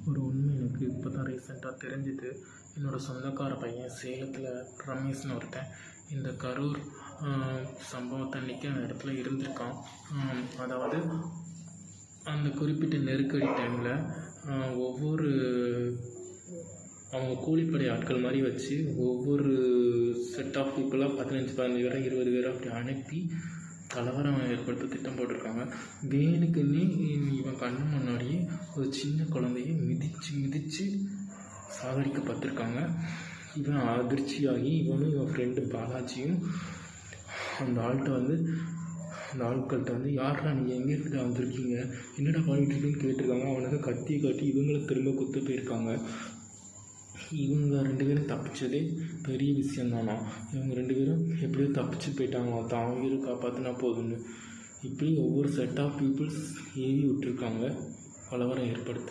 ஒரு உண்மை எனக்கு இப்போ தான் ரீசெண்டாக தெரிஞ்சுது. என்னோடய சொந்தக்கார பையன் சேலத்தில் ரமேஷ்னு ஒருத்தன் இந்த கரூர் சம்பவத்தன்னைக்கு அந்த இடத்துல இருந்திருக்கான். அதாவது அந்த குறிப்பிட்ட நெருக்கடி டைமில் ஒவ்வொரு அவங்க கூலிப்படை ஆட்கள் மாதிரி வச்சு ஒவ்வொரு செட் ஆஃப் பீப்புளாக 15 பேரை 20 பேரை அப்படி அனுப்பி கலவரம் ஏற்படுத்த திட்டம் போட்டிருக்காங்க. வேணுக்குன்னே இவன் கண்ணு முன்னாடியே ஒரு சின்ன குழந்தைய மிதித்து சாகடிக்கப்பட்டிருக்காங்க. இவன் அதிர்ச்சியாகி இவனும் இவன் ஃப்ரெண்டு பாலாஜியும் அந்த ஆட்கள்கிட்ட வந்து யாரா நீங்கள் எங்கே இருக்கிட்ட வந்திருக்கீங்க, என்னடா பண்ணிட்டுருக்குன்னு கேட்டிருக்காங்க. அவனுக்கு கத்தியை காட்டி இவங்களை திரும்ப குத்து போயிருக்காங்க. இவங்க 2 பேரும் தப்பிச்சதே பெரிய விஷயந்தானா. இவங்க 2 பேரும் எப்படியோ தப்பிச்சு போயிட்டாங்க, தான் உயிரை காப்பாற்றினா போதும்னு. இப்படி ஒவ்வொரு செட் ஆஃப் பீப்புள்ஸ் ஏவி விட்டுருக்காங்க கலவரம் ஏற்படுத்த.